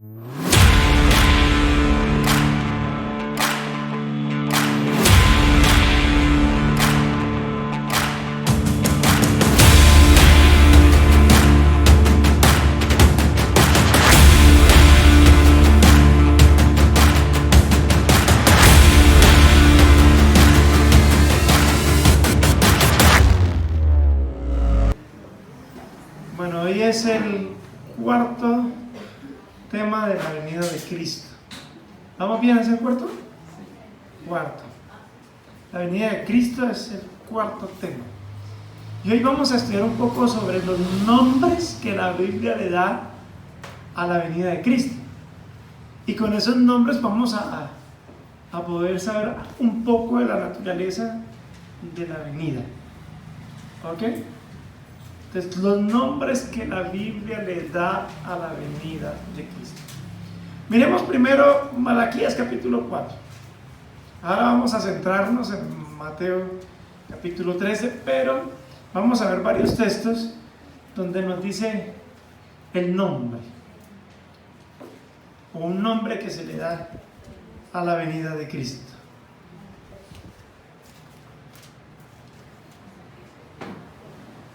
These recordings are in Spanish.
Bueno, hoy es el cuarto tema de la venida de Cristo. ¿Vamos bien? ¿Es el cuarto? Cuarto. La venida de Cristo es el cuarto tema. Y hoy vamos a estudiar un poco sobre los nombres que la Biblia le da a la venida de Cristo. Y con esos nombres vamos a poder saber un poco de la naturaleza de la venida. ¿Ok? Entonces, los nombres que la Biblia le da a la venida de Cristo. Miremos primero Malaquías capítulo 4. Ahora vamos a centrarnos en Mateo capítulo 13, pero vamos a ver varios textos donde nos dice el nombre, o un nombre que se le da a la venida de Cristo.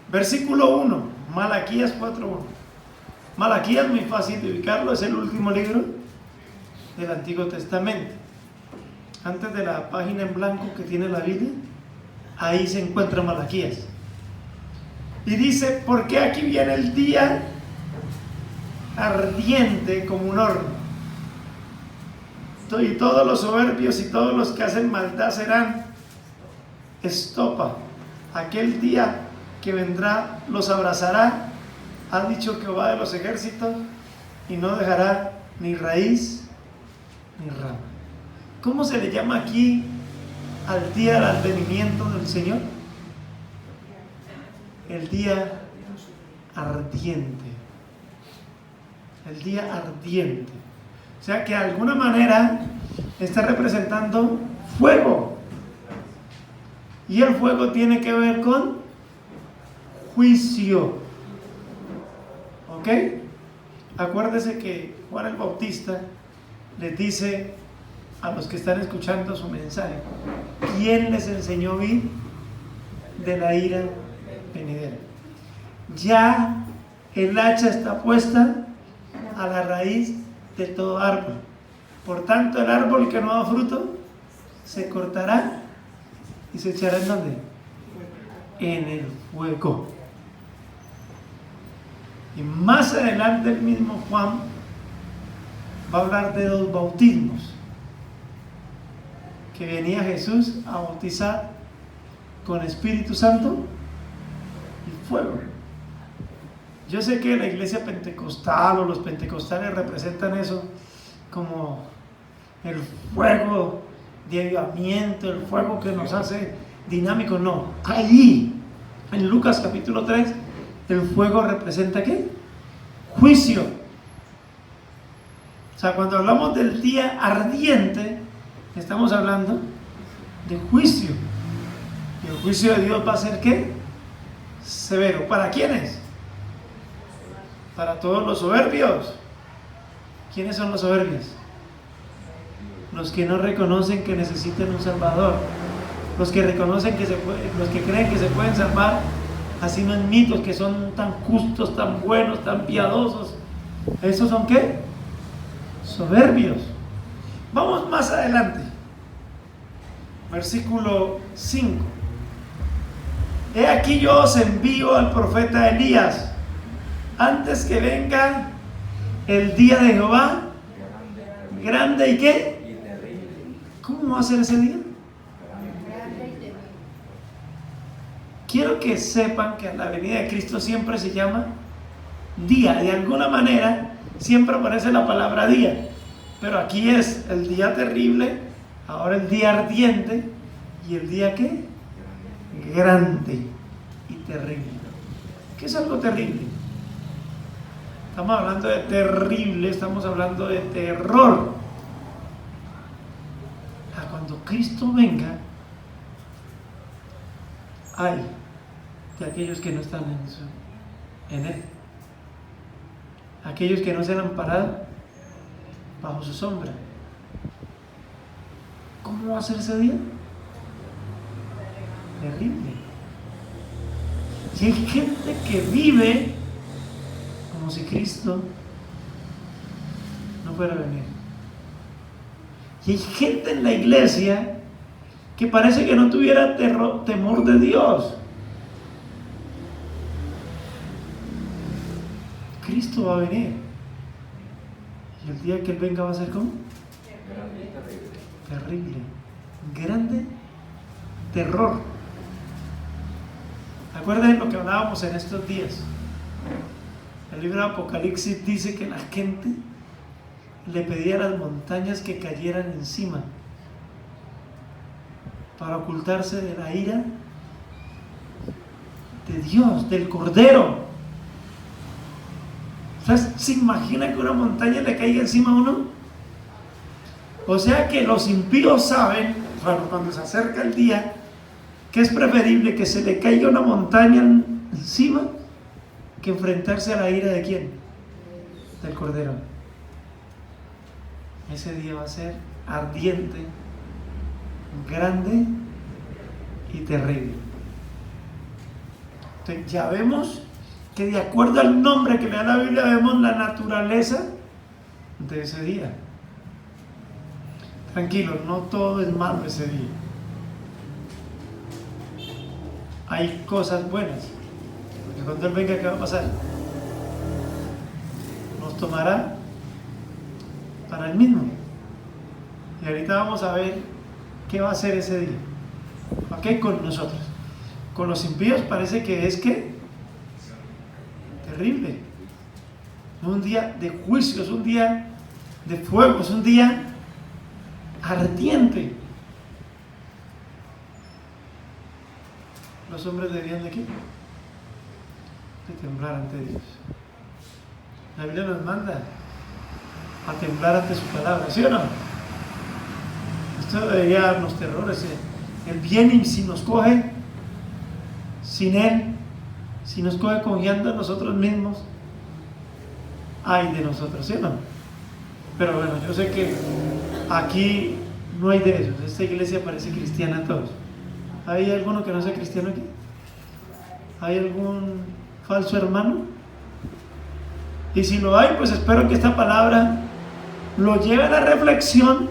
Versículo 1, Malaquías 4:1. Malaquías, muy fácil de ubicarlo, es el último libro del Antiguo Testamento. Antes de la página en blanco que tiene la Biblia, ahí se encuentra Malaquías. Y dice, porque aquí viene el día ardiente como un horno. Y todos los soberbios y todos los que hacen maldad serán estopa. Aquel día que vendrá los abrazará, ha dicho Jehová de los ejércitos, y no dejará ni raíz ni rama. ¿Cómo se le llama aquí al día del advenimiento del Señor? El día ardiente. El día ardiente. O sea que de alguna manera está representando fuego. Y el fuego tiene que ver con juicio. ¿Ok? Acuérdese que Juan el Bautista les dice a los que están escuchando su mensaje: ¿quién les enseñó a huir de la ira venidera? Ya el hacha está puesta a la raíz de todo árbol. Por tanto, el árbol que no da fruto se cortará y se echará ¿en dónde? En el fuego. Y más adelante el mismo Juan va a hablar de dos bautismos, que venía Jesús a bautizar con Espíritu Santo y fuego. Yo sé que la iglesia pentecostal o los pentecostales representan eso como el fuego de avivamiento, el fuego que nos hace dinámicos. No, ahí en Lucas capítulo 3 el fuego representa ¿qué? Juicio. O sea, cuando hablamos del día ardiente, estamos hablando de juicio. Y el juicio de Dios va a ser ¿qué? Severo. ¿Para quiénes? Para todos los soberbios. ¿Quiénes son los soberbios? Los que no reconocen que necesitan un salvador. Los que reconocen que los que creen que se pueden salvar así no en mitos, que son tan justos, tan buenos, tan piadosos. ¿Esos son qué? Soberbios. Vamos más adelante. Versículo 5. He aquí yo os envío al profeta Elías antes que venga el día de Jehová grande y ¿qué? ¿Cómo va a ser ese día? Quiero que sepan que la venida de Cristo siempre se llama día. De alguna manera siempre aparece la palabra día, pero aquí es el día terrible, ahora el día ardiente, y el día ¿qué? Grande y terrible. ¿Qué es algo terrible? Estamos hablando de terrible, estamos hablando de terror. Cuando Cristo venga, ay de aquellos que no están en Él, aquellos que no se han amparado bajo su sombra. ¿Cómo va a ser ese día? Terrible. Y hay gente que vive como si Cristo no fuera a venir. Y hay gente en la iglesia que parece que no tuviera temor de Dios. Cristo va a venir. Y el día que Él venga va a ser ¿cómo? Terrible. Grande terror. Acuérdense lo que hablábamos en estos días. El libro de Apocalipsis dice que la gente le pedía a las montañas que cayeran encima para ocultarse de la ira de Dios, del Cordero. ¿Ustedes se imaginan que una montaña le caiga encima a uno? O sea que los impíos saben, cuando se acerca el día, que es preferible que se le caiga una montaña encima que enfrentarse a la ira de ¿quién? Del Cordero. Ese día va a ser ardiente, grande y terrible. Entonces ya vemos que de acuerdo al nombre que le da la Biblia vemos la naturaleza de ese día. Tranquilos, no todo es malo ese día. Hay cosas buenas, porque cuando Él venga, ¿qué va a pasar? Nos tomará para Él mismo. Y ahorita vamos a ver qué va a hacer ese día. ¿Ok? Con nosotros. Con los impíos parece que es que terrible. Es un día de juicio, es un día de fuego, es un día ardiente. Los hombres deberían de qué? De temblar ante Dios. La Biblia nos manda a temblar ante su palabra, ¿sí o no? Esto debería darnos terrores. El bien, y si nos coge sin Él, si nos coge confiando en nosotros mismos, ay de nosotros, ¿sí o no? Pero bueno, yo sé que aquí no hay de esos. Esta iglesia parece cristiana a todos. ¿Hay alguno que no sea cristiano aquí? ¿Hay algún falso hermano? Y si lo hay, pues espero que esta palabra lo lleve a la reflexión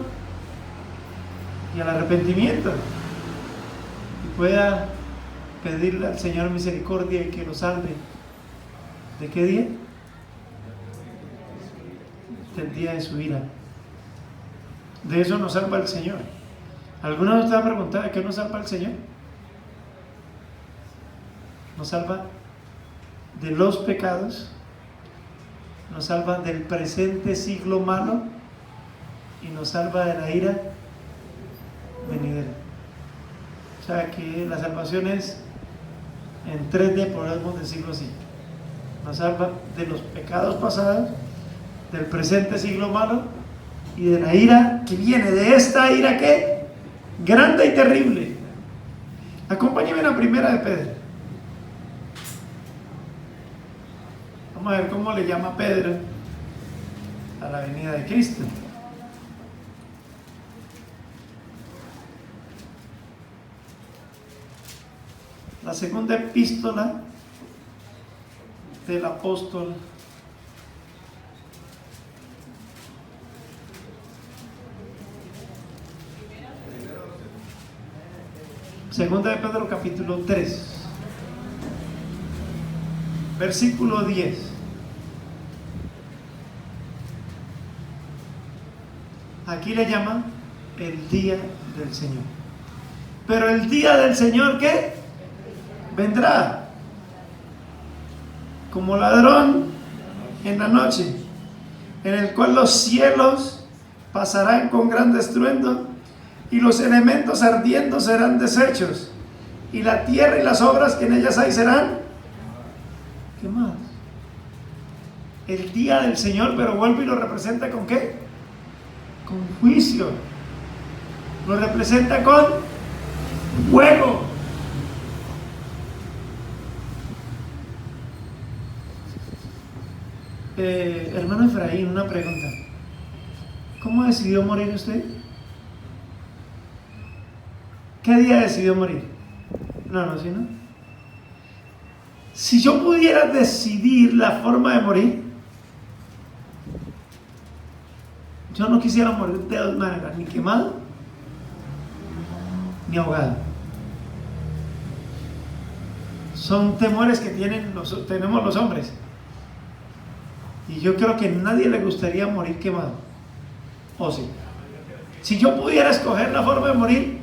y al arrepentimiento y pueda pedirle al Señor misericordia y que lo salve. ¿De qué día? Del día de su ira. De eso nos salva el Señor. ¿Alguna vez usted ha preguntado de qué nos salva el Señor? Nos salva de los pecados, nos salva del presente siglo malo y nos salva de la ira venidera. O sea que la salvación es en 3D, podemos decirlo así. Nos salva de los pecados pasados, del presente siglo malo y de la ira que viene, de esta ira que grande y terrible. Acompáñenme a la primera de Pedro. Vamos a ver cómo le llama Pedro a la venida de Cristo. La segunda epístola del apóstol Segunda de Pedro capítulo 3 versículo 10. Aquí le llama el día del Señor. Pero el día del Señor, ¿qué? Vendrá como ladrón en la noche, en el cual los cielos pasarán con gran estruendo y los elementos ardiendo serán deshechos y la tierra y las obras que en ellas hay serán quemadas. El día del Señor, pero vuelve y lo representa ¿con qué? Con juicio. Lo representa con fuego. Hermano Efraín, una pregunta. ¿Cómo decidió morir usted? ¿Qué día decidió morir? No, ¿sí no? Si yo pudiera decidir la forma de morir, yo no quisiera morir de dos maneras, ni quemado, ni ahogado. Son temores que tenemos los hombres. Y yo creo que a nadie le gustaría morir quemado. ¿O sí? Si yo pudiera escoger la forma de morir,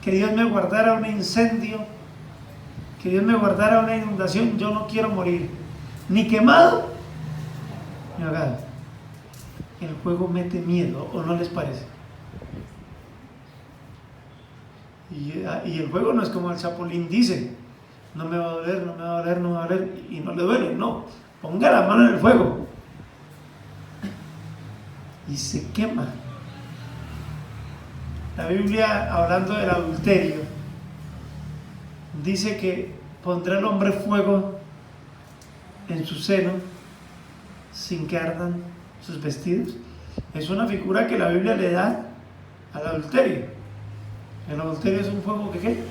que Dios me guardara un incendio, que Dios me guardara una inundación, yo no quiero morir ni quemado, ni ahogado. El fuego mete miedo, ¿o no les parece? Y el fuego no es como el Chapulín dice, no me va a doler, no me va a doler, no me va a doler, y no le duele, no, ponga la mano en el fuego y se quema. La Biblia, hablando del adulterio, dice que pondrá el hombre fuego en su seno sin que ardan sus vestidos. Es una figura que la Biblia le da al adulterio. El adulterio es un fuego que ¿qué?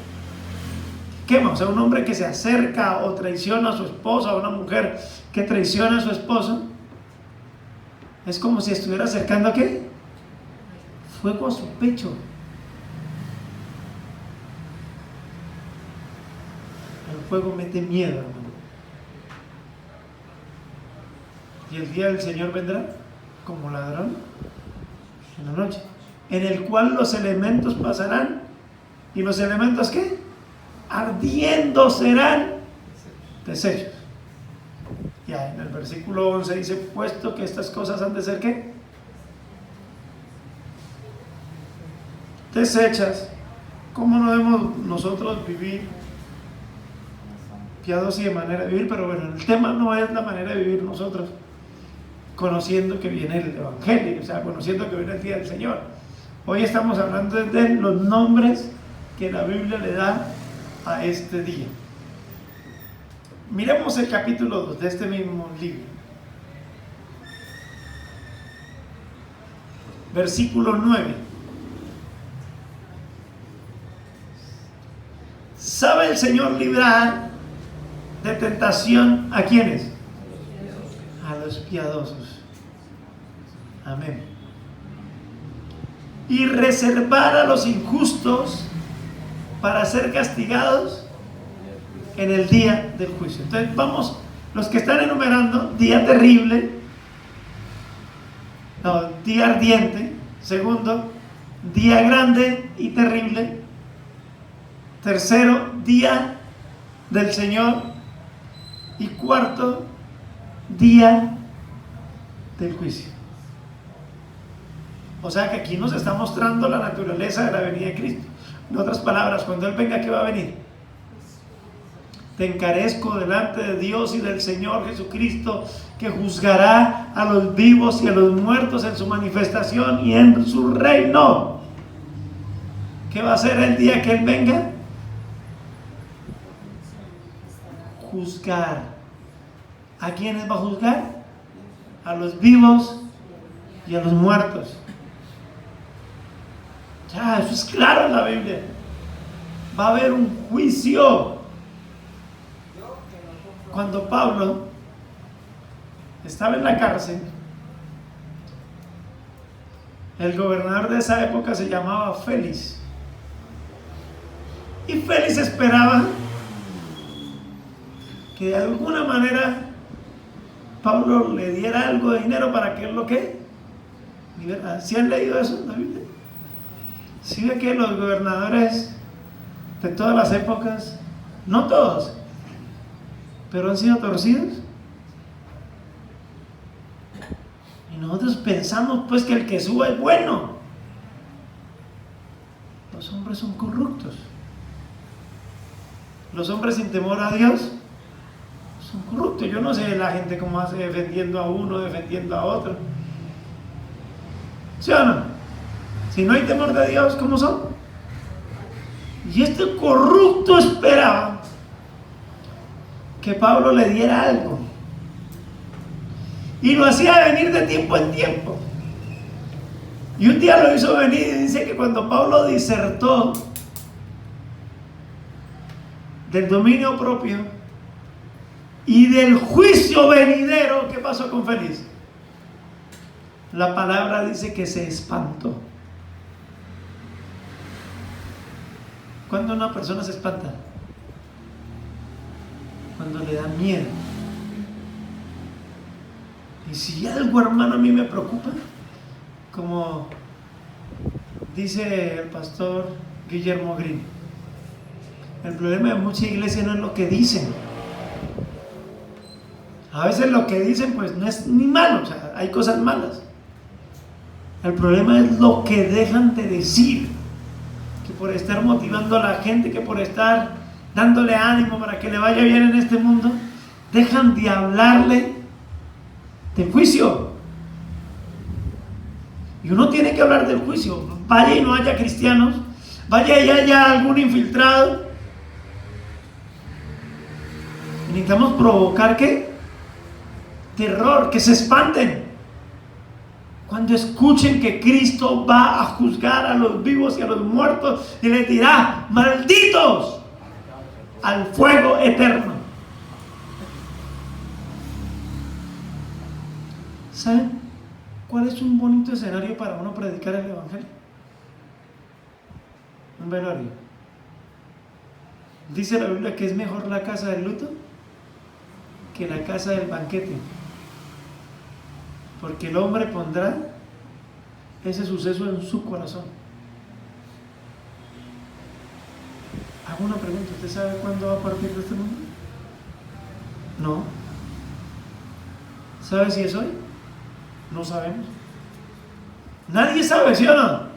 Quema. O sea, un hombre que se acerca o traiciona a su esposa, o una mujer que traiciona a su esposo, es como si estuviera acercando ¿a qué? Fuego a su pecho. El fuego mete miedo, hermano. Y el día del Señor vendrá como ladrón en la noche, en el cual los elementos pasarán. ¿Y los elementos qué? Ardiendo serán deshechos. Ya en el versículo 11 dice, puesto que estas cosas han de ser ¿qué? Deshechas. ¿Cómo no debemos nosotros vivir piadosos y de manera de vivir? Pero bueno, el tema no es la manera de vivir nosotros, conociendo que viene el Evangelio, o sea, conociendo que viene el día del Señor. Hoy estamos hablando de los nombres que la Biblia le da a este día. Miremos el capítulo 2 de este mismo libro. Versículo 9. ¿Sabe el Señor librar de tentación a quiénes? A los piadosos. Amén. Y reservar a los injustos para ser castigados en el día del juicio. Entonces vamos, los que están enumerando, día terrible, no, día ardiente, segundo, día grande y terrible, tercero, día del Señor, y cuarto, día del juicio. O sea que aquí nos está mostrando la naturaleza de la venida de Cristo. En otras palabras, cuando Él venga, ¿qué va a venir? Te encarezco delante de Dios y del Señor Jesucristo, que juzgará a los vivos y a los muertos en su manifestación y en su reino. ¿Qué va a hacer el día que Él venga? Juzgar. ¿A quiénes va a juzgar? A los vivos y a los muertos. Ya, eso es claro en la Biblia. Va a haber un juicio. Cuando Pablo estaba en la cárcel, el gobernador de esa época se llamaba Félix. Y Félix esperaba que de alguna manera Pablo le diera algo de dinero para que él lo que liberara. ¿Sí han leído eso en la Biblia? ¿Sí ve que los gobernadores de todas las épocas, no todos, pero han sido torcidos? Y nosotros pensamos pues que el que suba es bueno. Los hombres son corruptos. Los hombres sin temor a Dios son corruptos. Yo no sé la gente cómo hace defendiendo a uno, defendiendo a otro. ¿Sí o no? Si no hay temor de Dios, ¿cómo son? Y este corrupto esperaba que Pablo le diera algo. Y lo hacía venir de tiempo en tiempo. Y un día lo hizo venir y dice que cuando Pablo disertó del dominio propio y del juicio venidero, ¿qué pasó con Félix? La palabra dice que se espantó. ¿Cuándo una persona se espanta? Cuando le da miedo. Y si algo, hermano, a mí me preocupa, como dice el pastor Guillermo Green, el problema de muchas iglesias no es lo que dicen. A veces lo que dicen pues no es ni malo, o sea, hay cosas malas. El problema es lo que dejan de decir, que por estar motivando a la gente, que por estar dándole ánimo para que le vaya bien en este mundo, dejan de hablarle del juicio. Y uno tiene que hablar del juicio. Vaya y no haya cristianos, vaya y haya algún infiltrado. Necesitamos provocar ¿qué? Terror, que se espanten cuando escuchen que Cristo va a juzgar a los vivos y a los muertos y les dirá: malditos al fuego eterno. ¿Saben cuál es un bonito escenario para uno predicar el evangelio? Un velorio. Dice la Biblia que es mejor la casa del luto que la casa del banquete, porque el hombre pondrá ese suceso en su corazón. Hago una pregunta: ¿usted sabe cuándo va a partir de este mundo? No. ¿Sabe si es hoy? No sabemos. Nadie sabe, ¿sí o no?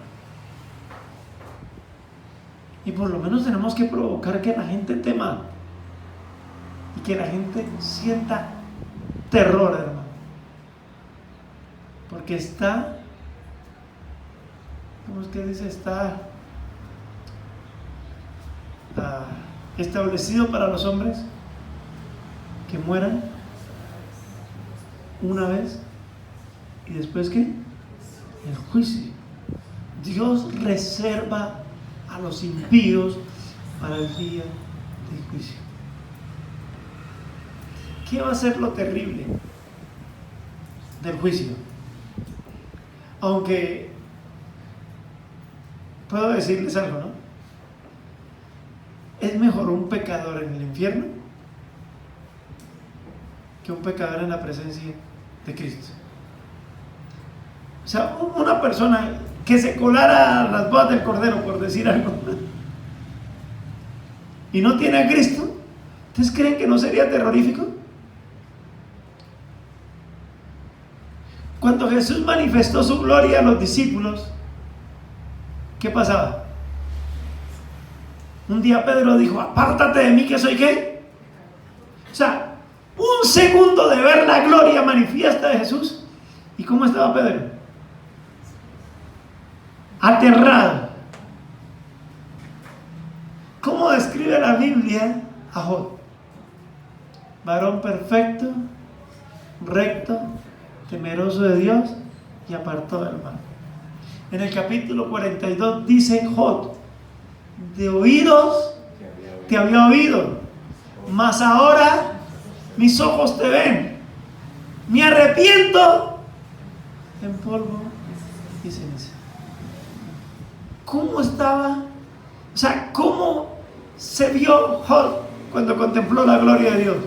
Y por lo menos tenemos que provocar que la gente tema y que la gente sienta terror, hermano, porque está, ¿cómo es que dice? Está establecido para los hombres que mueran una vez y después ¿qué? El juicio. Dios reserva a los impíos para el día del juicio. ¿Qué va a ser lo terrible del juicio? Aunque puedo decirles algo, ¿no? Es mejor un pecador en el infierno que un pecador en la presencia de Cristo. O sea, una persona que se colara a las bodas del Cordero, por decir algo, y no tiene a Cristo, ¿ustedes creen que no sería terrorífico? Cuando Jesús manifestó su gloria a los discípulos, ¿qué pasaba? Un día Pedro dijo: apártate de mí, que soy ¿qué? O sea, un segundo de ver la gloria manifiesta de Jesús. ¿Y cómo estaba Pedro? Aterrado. ¿Cómo describe la Biblia a Job? Varón perfecto, recto, temeroso de Dios y apartado del mal. En el capítulo 42 dice Job: de oídos te había oído, mas ahora mis ojos te ven. Me arrepiento en polvo y ceniza. ¿Cómo estaba? O sea, ¿cómo se vio Job cuando contempló la gloria de Dios?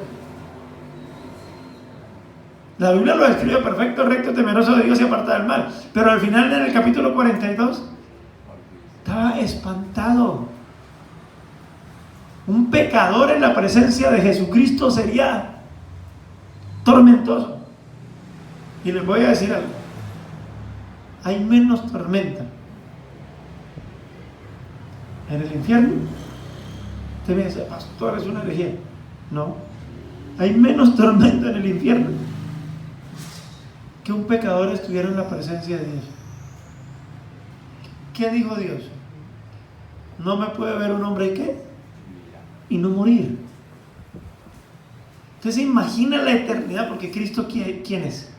La Biblia lo describe: perfecto, recto, temeroso de Dios y apartado del mal. Pero al final, en el capítulo 42, estaba espantado. Un pecador en la presencia de Jesucristo sería tormentoso. Y les voy a decir algo: hay menos tormenta en el infierno. Usted me dice: pastor, es una herejía. No, hay menos tormenta en el infierno que un pecador estuviera en la presencia de Dios. ¿Qué dijo Dios? No me puede ver un hombre ¿qué? Y no morir. Entonces imagina la eternidad, porque Cristo ¿quién es?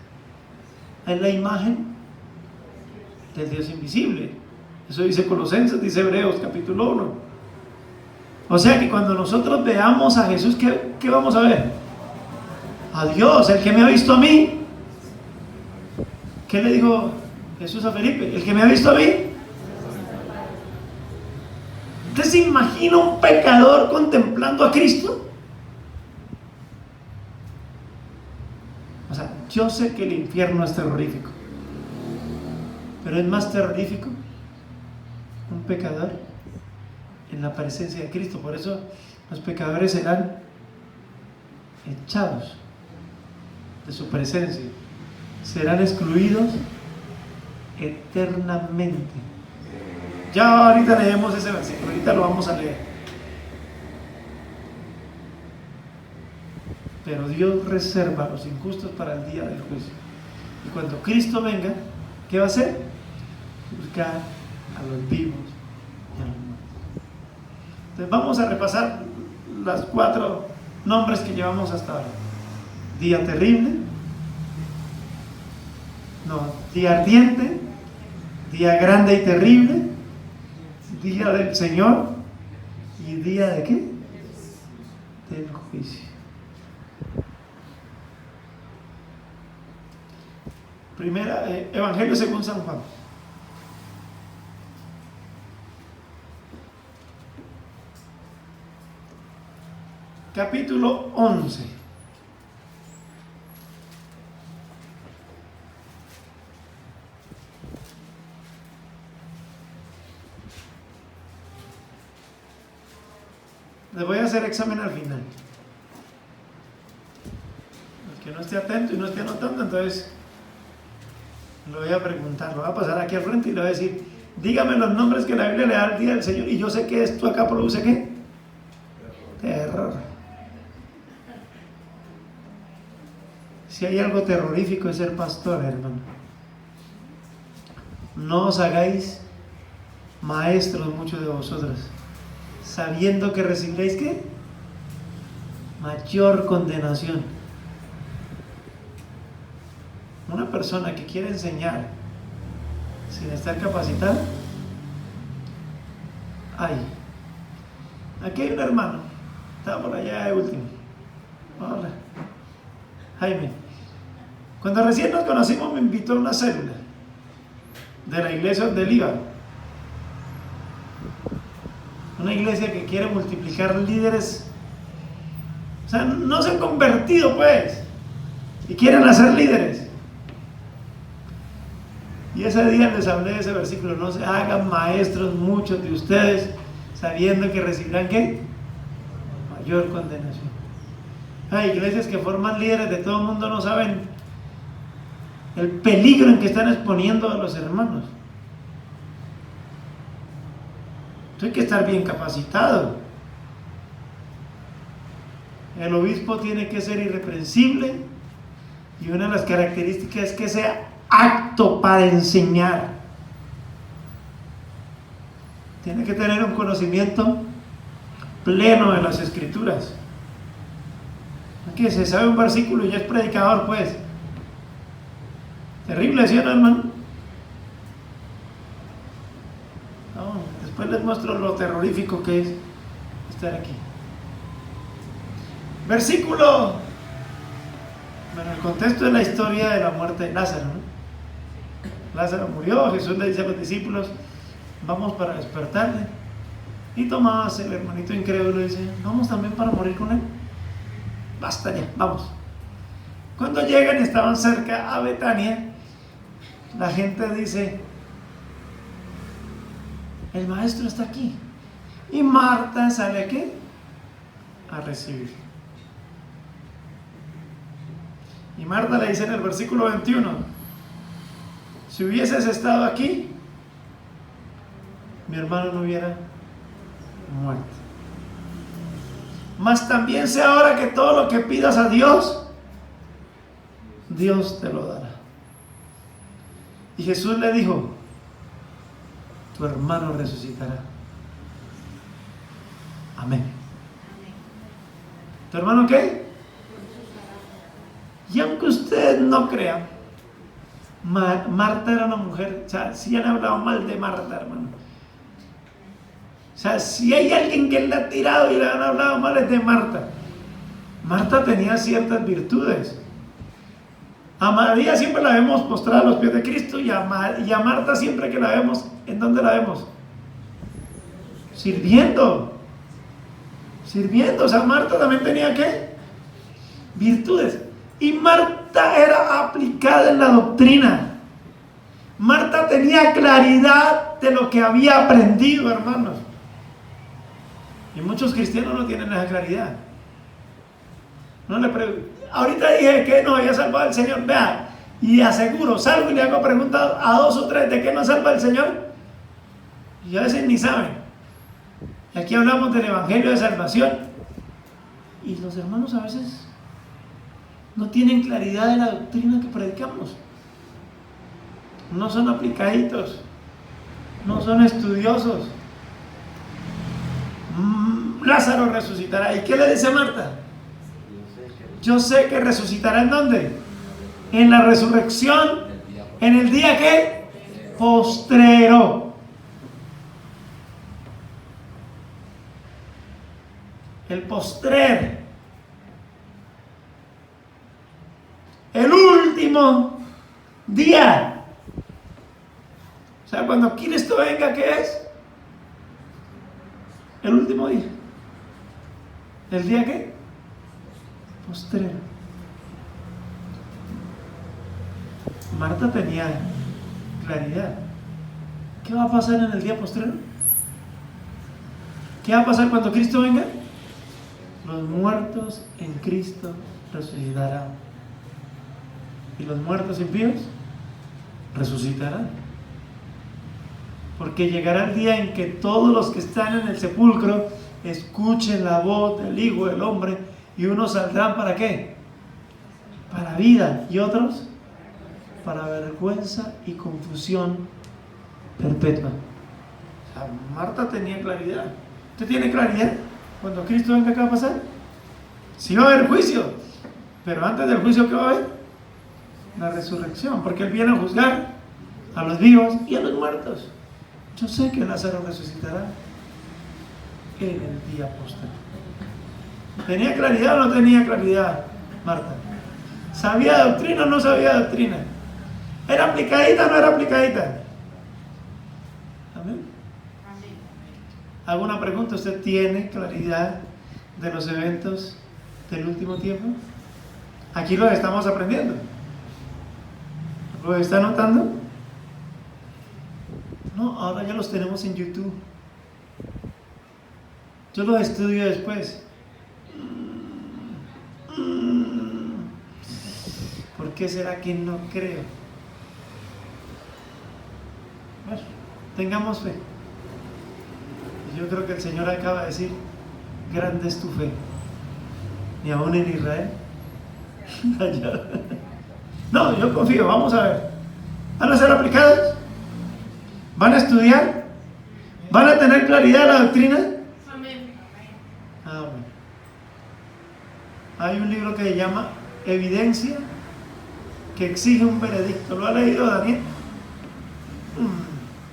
Es la imagen del Dios invisible. Eso dice Colosenses, dice Hebreos capítulo 1. O sea que cuando nosotros veamos a Jesús, ¿qué vamos a ver? A Dios, el que me ha visto a mí. ¿Qué le dijo Jesús a Felipe? El que me ha visto a mí. ¿Usted se imagina un pecador contemplando a Cristo? O sea, yo sé que el infierno es terrorífico, pero es más terrorífico un pecador en la presencia de Cristo. Por eso los pecadores serán echados de su presencia, serán excluidos eternamente. Ya ahorita leemos ese versículo, ahorita lo vamos a leer. Pero Dios reserva a los injustos para el día del juicio. Y cuando Cristo venga, ¿qué va a hacer? Buscar a los vivos y a los muertos. Entonces vamos a repasar los 4 nombres que llevamos hasta ahora. Día terrible, día ardiente, día grande y terrible, día del Señor y día de ¿qué? Del juicio. Primera, Evangelio según San Juan. Capítulo 11. Les voy a hacer examen al final. El que no esté atento y no esté anotando, entonces lo voy a preguntar, lo voy a pasar aquí al frente y le voy a decir, dígame los nombres que la Biblia le da al día del Señor, y yo sé que esto acá produce ¿qué? Terror. Si hay algo terrorífico es ser pastor, hermano. No os hagáis maestros muchos de vosotros, sabiendo que recibiréis ¿qué? Mayor condenación. Una persona que quiere enseñar sin estar capacitada, aquí hay un hermano, está por allá de último. Hola, Jaime. Cuando recién nos conocimos me invitó a una célula de la iglesia donde él iba. Una iglesia que quiere multiplicar líderes, o sea, no se han convertido pues, y quieren hacer líderes. Y ese día les hablé de ese versículo, no se hagan maestros muchos de ustedes, sabiendo que recibirán ¿qué? Mayor condenación. Hay iglesias que forman líderes de todo el mundo, no saben el peligro en que están exponiendo a los hermanos. Entonces hay que estar bien capacitado. El obispo tiene que ser irreprensible, y una de las características es que sea apto para enseñar. Tiene que tener un conocimiento pleno de las escrituras. Que se sabe un versículo y ya es predicador, pues. Terrible, ¿sí o no, hermano? No, después les muestro lo terrorífico que es estar aquí. Versículo. Bueno, el contexto es la historia de la muerte de Lázaro, ¿no? Lázaro murió, Jesús le dice a los discípulos, vamos para despertarle. Y Tomás, el hermanito incrédulo, dice, vamos también para morir con él. Basta ya, vamos. Cuando llegan y estaban cerca a Betania, la gente dice, el maestro está aquí. Y Marta sale ¿a qué? A recibir. Y Marta le dice en el versículo 21, si hubieses estado aquí, mi hermano no hubiera muerto. Mas también sé ahora que todo lo que pidas a Dios, Dios te lo dará. Y Jesús le dijo, tu hermano resucitará. Amén. ¿Tu hermano qué? Y aunque usted no crea, Marta era una mujer, o sea, si han hablado mal de Marta, hermano. O sea, si hay alguien que le ha tirado y le han hablado mal es de Marta. Marta tenía ciertas virtudes. A María siempre la vemos postrada a los pies de Cristo y a Marta siempre que la vemos, ¿en dónde la vemos? Sirviendo. O sea, Marta también tenía ¿qué? Virtudes. Y Marta era aplicada en la doctrina. Marta tenía claridad de lo que había aprendido, hermanos. Y muchos cristianos no tienen esa claridad. Ahorita dije que no había salvado al Señor. Vea, y aseguro, salgo y le hago preguntas a 2 o 3 de qué no salva el Señor. Y a veces ni saben. Y aquí hablamos del Evangelio de Salvación. Y los hermanos a veces no tienen claridad de la doctrina que predicamos. No son aplicaditos. No son estudiosos. Lázaro resucitará. ¿Y qué le dice Marta? Yo sé que resucitará. ¿En dónde? En la resurrección. ¿En el día qué? Postrero. El postrer. El último día. O sea, cuando Cristo venga, ¿qué es? El último día. ¿El día qué? Postrero. Marta tenía claridad. ¿Qué va a pasar en el día postrero? ¿Qué va a pasar cuando Cristo venga? Los muertos en Cristo resucitarán. Y los muertos impíos resucitarán. Porque llegará el día en que todos los que están en el sepulcro escuchen la voz del Hijo del Hombre, y unos saldrán ¿para qué? Para vida, y otros para vergüenza y confusión perpetua. O sea, Marta tenía claridad. ¿Usted tiene claridad? Cuando Cristo venga, ¿qué va a pasar? Sí va a haber juicio, pero antes del juicio, ¿qué va a haber? La resurrección, porque Él viene a juzgar a los vivos y a los muertos. Yo sé que Lázaro resucitará en el día posterior. ¿Tenía claridad o no tenía claridad, Marta? ¿Sabía doctrina o no sabía doctrina? ¿Era aplicadita o no era aplicadita? Amén. Hago una pregunta: ¿usted tiene claridad de los eventos del último tiempo? Aquí lo estamos aprendiendo. ¿Lo está notando? No, ahora ya los tenemos en YouTube. Yo los estudio después. ¿Por qué será que no creo? Bueno, tengamos fe. Yo creo que el Señor acaba de decir: grande es tu fe. Ni aún en Israel. No, yo confío. Vamos a ver. ¿Van a ser aplicados? ¿Van a estudiar? ¿Van a tener claridad de la doctrina? Amén. Amén. Hay un libro que se llama Evidencia que exige un veredicto. ¿Lo ha leído Daniel?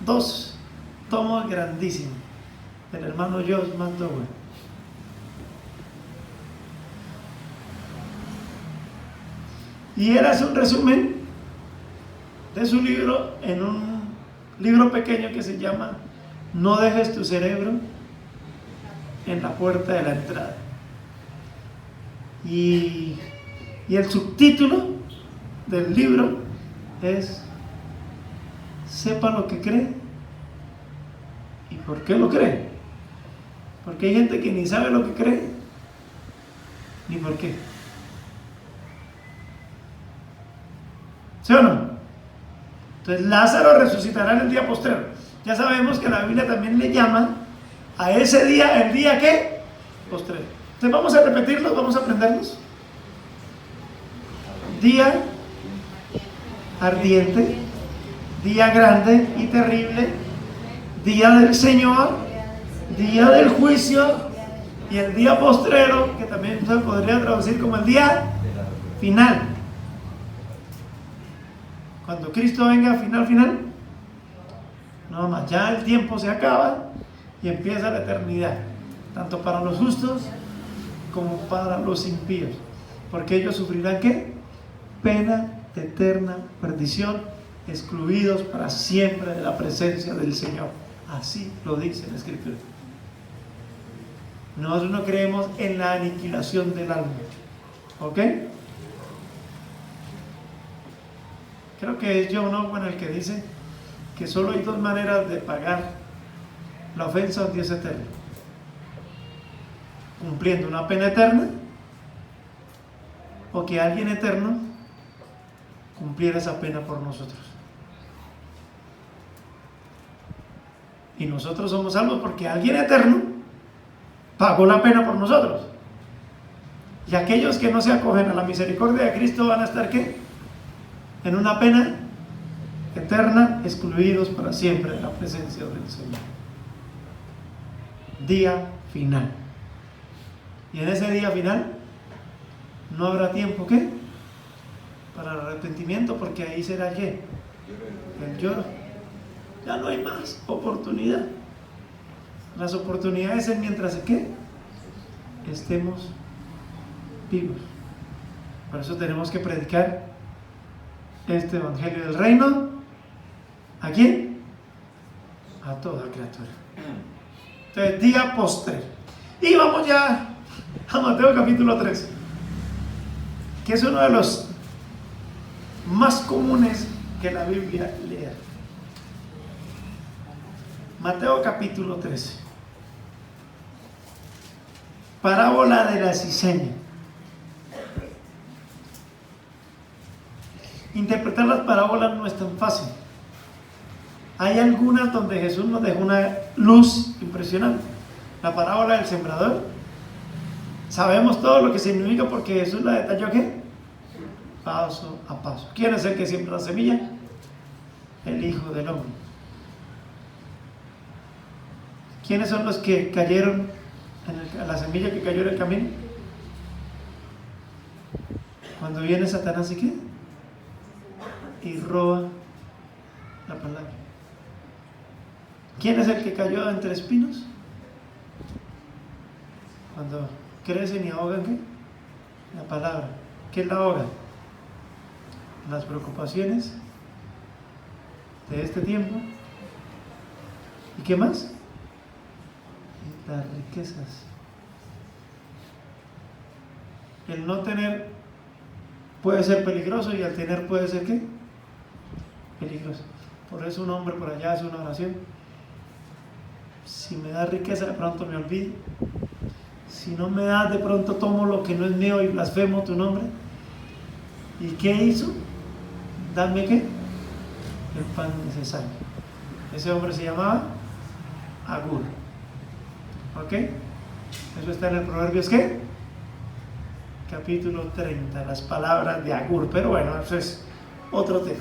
2 tomos grandísimos del hermano Josh McDowell. Y él hace un resumen de su libro en un libro pequeño que se llama No dejes tu cerebro en la puerta de la entrada. Y el subtítulo del libro es Sepa lo que cree y por qué lo cree. Porque hay gente que ni sabe lo que cree ni por qué. ¿Sí o no? Entonces Lázaro resucitará en el día postrero. Ya sabemos que la Biblia también le llama a ese día, ¿el día qué? Postrero. Entonces vamos a repetirlos, vamos a aprenderlos. Día ardiente, día grande y terrible, día del Señor, día del juicio y el día postrero, que también se podría traducir como el día final. Cuando Cristo venga final, no más, ya el tiempo se acaba y empieza la eternidad, tanto para los justos como para los impíos, porque ellos sufrirán ¿qué? Pena de eterna perdición, excluidos para siempre de la presencia del Señor. Así lo dice la Escritura. Nosotros no creemos en la aniquilación del alma, ¿ok? Creo que es John Owen el que dice que solo hay dos maneras de pagar la ofensa a un Dios eterno: cumpliendo una pena eterna, o que alguien eterno cumpliera esa pena por nosotros. Y nosotros somos salvos porque alguien eterno pagó la pena por nosotros. Y aquellos que no se acogen a la misericordia de Cristo van a estar ¿qué? En una pena eterna, excluidos para siempre de la presencia del Señor. Día final. Y en ese día final no habrá tiempo ¿qué? Para el arrepentimiento, porque ahí será ¿qué? El lloro. Ya no hay más oportunidad. Las oportunidades es mientras ¿qué? Estemos vivos. Por eso tenemos que predicar este evangelio del reino. ¿A quién? A toda criatura. Entonces, día postre. Y vamos ya a Mateo capítulo 13, que es uno de los más comunes que la Biblia lea. Mateo capítulo 13. Parábola de la cizaña. Interpretar las parábolas no es tan fácil. Hay algunas donde Jesús nos dejó una luz impresionante. La parábola del sembrador, sabemos todo lo que significa porque Jesús la detalló ¿qué? Paso a paso. ¿Quién es el que siembra la semilla? El Hijo del Hombre. ¿Quiénes son los que cayeron en la semilla que cayó en el camino? Cuando viene Satanás ¿y qué? Y roba la palabra. ¿Quién es el que cayó entre espinos? Cuando crecen y ahogan ¿qué? La palabra. ¿Qué la ahoga? Las preocupaciones de este tiempo. ¿Y qué más? Las riquezas. El no tener puede ser peligroso y el tener puede ser ¿qué? Peligroso. Por eso un hombre por allá hace una oración: si me da riqueza de pronto me olvido, si no me das de pronto tomo lo que no es mío y blasfemo tu nombre. ¿Y qué hizo? Dame ¿qué? El pan necesario. Ese hombre se llamaba Agur. ¿Ok? Eso está en el Proverbios ¿qué? Capítulo 30, las palabras de Agur. Pero bueno, eso es otro tema.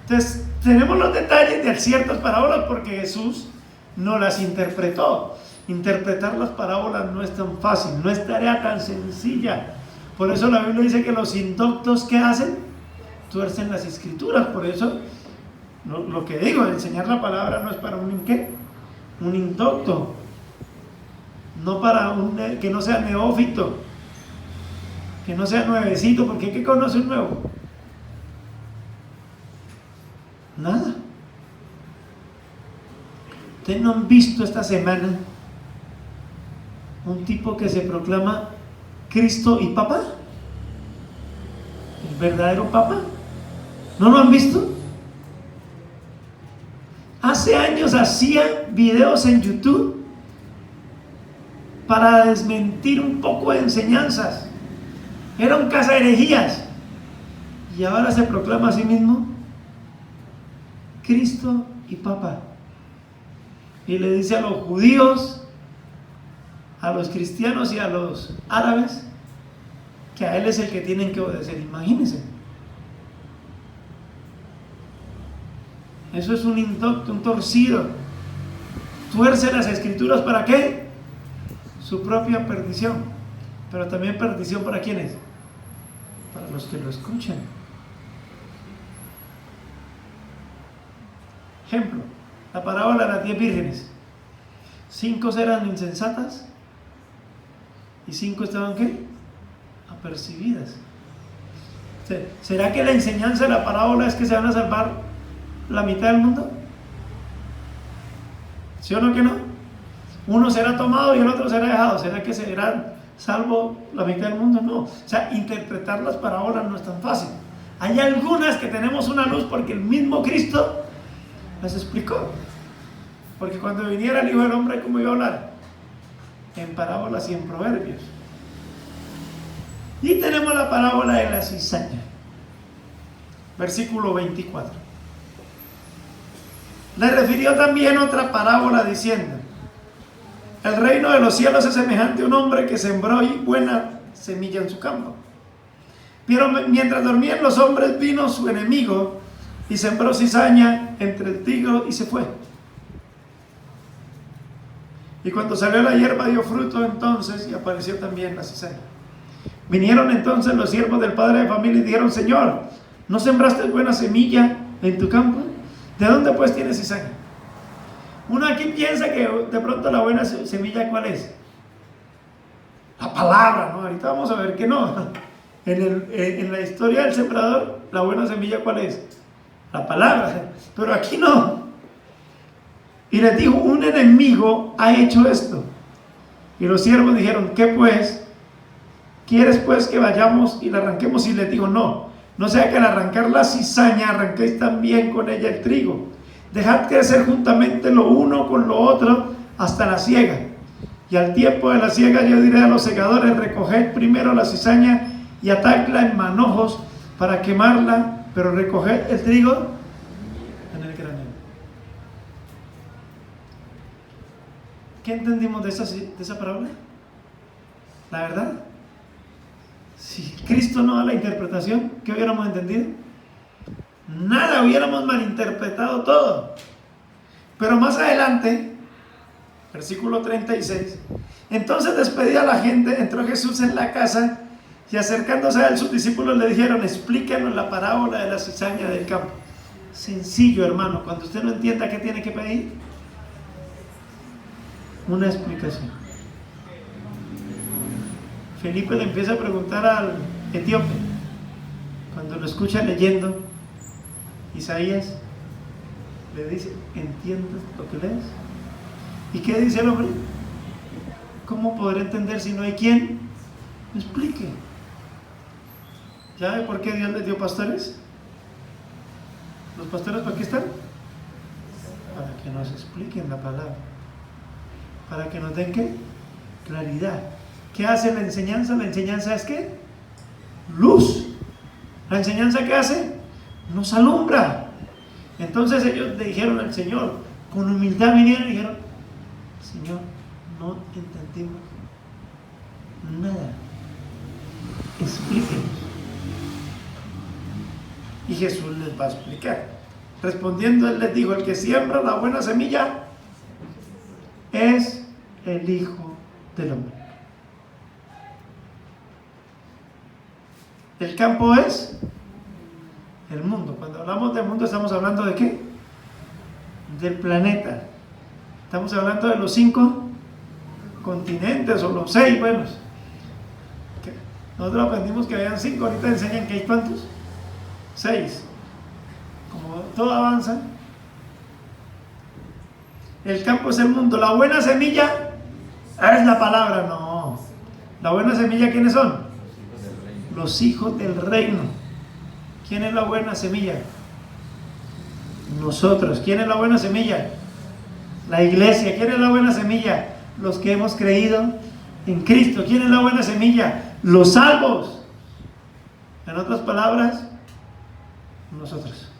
Entonces, tenemos los detalles de ciertas parábolas porque Jesús no las interpretó. Interpretar las parábolas no es tan fácil, no es tarea tan sencilla. Por eso la Biblia dice que los indoctos ¿qué hacen? Tuercen las escrituras. Por eso lo que digo, enseñar la palabra no es para un ¿qué? Un indocto, no para un que no sea neófito, que no sea nuevecito, porque ¿qué conoce un nuevo? Nada. ¿Ustedes no han visto esta semana un tipo que se proclama Cristo y Papa? ¿El verdadero Papa? ¿No lo han visto? Hace años hacía videos en YouTube para desmentir un poco de enseñanzas. Era un cazaherejías. Y ahora se proclama a sí mismo Cristo y Papa. Y le dice a los judíos, a los cristianos y a los árabes que a él es el que tienen que obedecer. Imagínense. Eso es un indocto, un torcido. Tuerce las escrituras ¿para qué? Su propia perdición. Pero también perdición ¿para quiénes? Para los que lo escuchan. Ejemplo, la parábola de las 10 vírgenes. 5 eran insensatas y 5 estaban ¿qué? Apercibidas. ¿Será que la enseñanza de la parábola es que se van a salvar la mitad del mundo? ¿Sí o no que no? Uno será tomado y el otro será dejado. ¿Será que será salvo la mitad del mundo? No. O sea, interpretar las parábolas no es tan fácil. Hay algunas que tenemos una luz porque el mismo Cristo las explicó. Porque cuando viniera el Hijo del Hombre, ¿cómo iba a hablar? En parábolas y en proverbios. Y tenemos la parábola de la cizaña. Versículo 24. Le refirió también otra parábola diciendo: el reino de los cielos es semejante a un hombre que sembró buena semilla en su campo. Pero mientras dormían los hombres, vino su enemigo y sembró cizaña entre el trigo y se fue. Y cuando salió la hierba dio fruto entonces, y apareció también la cizaña. Vinieron entonces los siervos del padre de familia y dijeron: Señor, ¿no sembraste buena semilla en tu campo? ¿De dónde pues tienes cizaña? Uno aquí piensa que de pronto la buena semilla, ¿cuál es? La palabra, ¿no? Ahorita vamos a ver que no. En la historia del sembrador, la buena semilla, ¿cuál es? La palabra. Pero aquí no. Y les dijo: un enemigo ha hecho esto. Y los siervos dijeron: ¿qué pues? ¿Quieres pues que vayamos y la arranquemos? Y les dijo: no sea que al arrancar la cizaña arranquéis también con ella el trigo. Dejad crecer juntamente lo uno con lo otro hasta la siega. Y al tiempo de la siega yo diré a los segadores: recoged primero la cizaña y atadla en manojos para quemarla, pero recoged el trigo en el granero. ¿Qué entendimos de esa parábola? La verdad, si Cristo no da la interpretación, ¿qué hubiéramos entendido? Nada, hubiéramos malinterpretado todo. Pero más adelante, versículo 36, entonces despedida a la gente, entró Jesús en la casa y acercándose a él sus discípulos le dijeron: explícanos la parábola de la cizaña del campo. Sencillo, hermano. Cuando usted no entienda, ¿qué tiene que pedir? Una explicación. Felipe le empieza a preguntar al etíope, cuando lo escucha leyendo Isaías, le dice: ¿entiendes lo que lees? ¿Y qué dice el hombre? ¿Cómo podré entender si no hay quien me explique? ¿Ya ve por qué Dios les dio pastores? ¿Los pastores para qué están? Para que nos expliquen la palabra, para que nos den ¿qué? Claridad. ¿Qué hace la enseñanza? La enseñanza es ¿qué? Luz. ¿La enseñanza qué hace? Nos alumbra. Entonces ellos le dijeron al Señor, con humildad vinieron y dijeron: Señor, no entendimos nada, explíquenos. Y Jesús les va a explicar. Respondiendo él les dijo: el que siembra la buena semilla es el Hijo del Hombre. El campo es el mundo. Cuando hablamos del mundo, ¿estamos hablando de qué? Del planeta. Estamos hablando de los 5 continentes o los 6, bueno. Nosotros aprendimos que habían 5, ahorita enseñan que hay ¿cuántos? 6. Como todo avanza. El campo es el mundo. La buena semilla es la palabra. No. La buena semilla, ¿quiénes son? Los hijos del reino. ¿Quién es la buena semilla? Nosotros. ¿Quién es la buena semilla? La iglesia. ¿Quién es la buena semilla? Los que hemos creído en Cristo. ¿Quién es la buena semilla? Los salvos. En otras palabras, nosotros.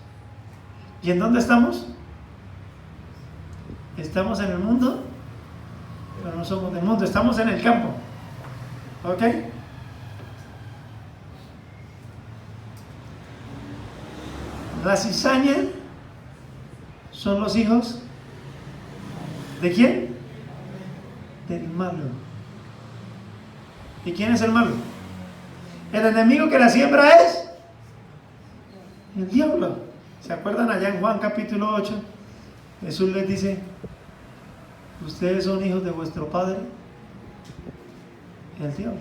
¿Y en dónde estamos? Estamos en el mundo, pero no somos del mundo. Estamos en el campo. ¿Ok? La cizaña son los hijos ¿de quién? Del malo. ¿Y quién es el malo? El enemigo que la siembra es el diablo. ¿Se acuerdan allá en Juan capítulo 8? Jesús les dice: ustedes son hijos de vuestro padre, el diablo.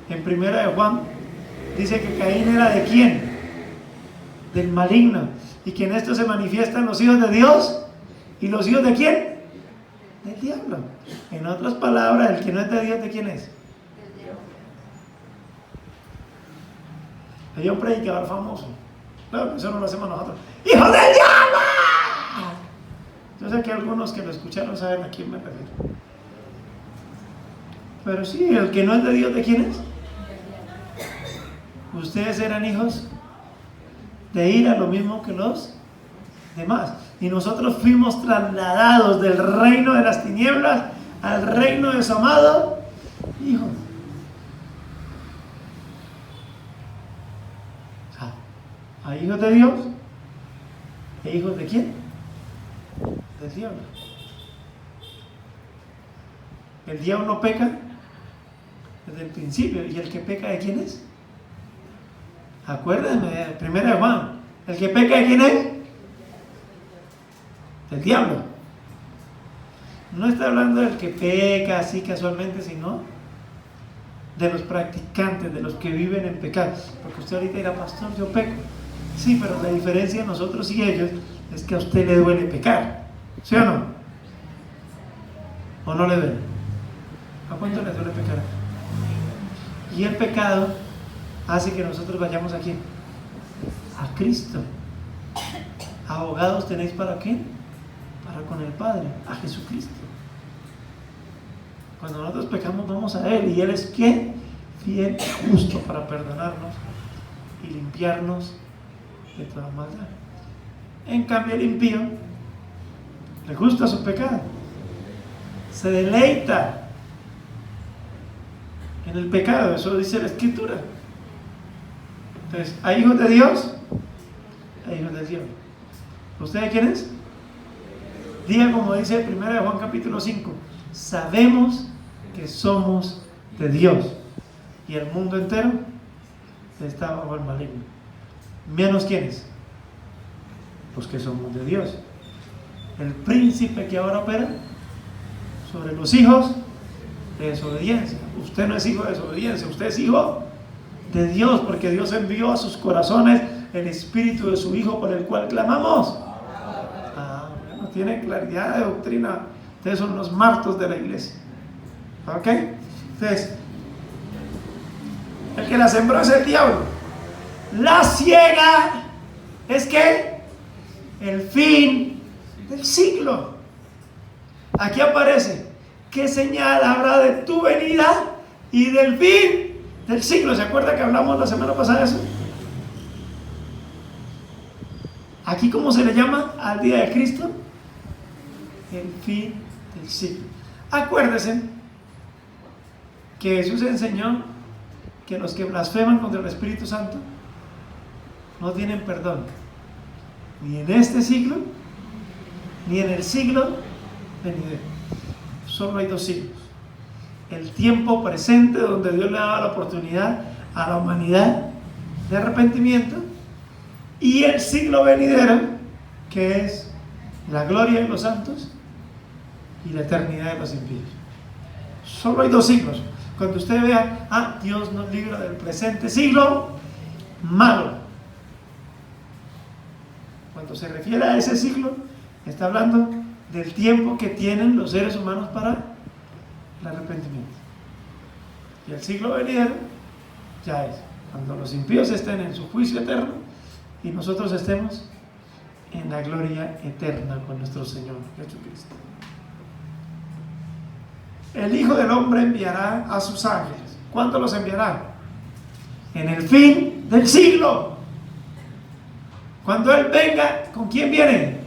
En primera de Juan dice que Caín era ¿de quién? Del maligno, y que en esto se manifiestan los hijos de Dios y los hijos de ¿quién? Del diablo. En otras palabras, el que no es de Dios, ¿de quién es? Hay un predicador famoso, claro, eso no lo hacemos nosotros: ¡hijo del diablo! Yo sé que algunos que lo escucharon saben a quién me refiero. Pero sí, el que no es de Dios, ¿de quién es? Ustedes eran hijos de ira, lo mismo que los demás. Y nosotros fuimos trasladados del reino de las tinieblas al reino de su amado Hijo. O sea, hay hijos de Dios e hijos de quién? Del diablo. El diablo peca desde el principio. ¿Y el que peca de quién es? Acuérdenme, primera de Juan. ¿El que peca de quién es? Del diablo. No está hablando del que peca así casualmente, sino de los practicantes, de los que viven en pecado. Porque usted ahorita dirá: pastor, yo peco. Sí, pero la diferencia de nosotros y ellos es que a usted le duele pecar. ¿Sí o no? ¿O no le duele? ¿A cuánto le duele pecar? Y el pecado hace que nosotros vayamos ¿a quién? A Cristo. ¿Abogados tenéis para qué? Para con el Padre, a Jesucristo. Cuando nosotros pecamos, vamos a Él, y Él es ¿qué? Fiel y justo para perdonarnos y limpiarnos de toda maldad. En cambio, el impío le gusta su pecado, se deleita en el pecado. Eso dice la Escritura. Entonces, ¿hay hijos de Dios? Hay hijos del diablo. ¿Usted quién es? Diga como dice 1 Juan capítulo 5: sabemos que somos de Dios, y el mundo entero está bajo el maligno. ¿Menos quiénes? Los que somos de Dios. El príncipe que ahora opera sobre los hijos de desobediencia. Usted no es hijo de desobediencia, usted es hijo de Dios, porque Dios envió a sus corazones el espíritu de su Hijo, por el cual clamamos. Bueno, tiene claridad de doctrina. Ustedes son los martos de la iglesia. ¿Ok? Entonces, el que la sembró es el diablo. La ciega es que el fin del siglo. Aquí aparece: ¿qué señal habrá de tu venida y del fin del siglo? ¿Se acuerda que hablamos la semana pasada de eso? Aquí, ¿cómo se le llama al día de Cristo? El fin del siglo. Acuérdense que Jesús enseñó que los que blasfeman contra el Espíritu Santo no tienen perdón, ni en este siglo, ni en el siglo venidero. Solo hay dos siglos: el tiempo presente, donde Dios le daba la oportunidad a la humanidad de arrepentimiento, y el siglo venidero, que es la gloria de los santos y la eternidad de los impíos. Solo hay dos siglos. Cuando usted vea: Dios nos libra del presente siglo malo, cuando se refiere a ese siglo, está hablando del tiempo que tienen los seres humanos para el arrepentimiento. Y el siglo venidero ya es cuando los impíos estén en su juicio eterno y nosotros estemos en la gloria eterna con nuestro Señor Jesucristo. El Hijo del Hombre enviará a sus ángeles. ¿Cuándo los enviará? En el fin del siglo. Cuando Él venga, ¿con quién viene?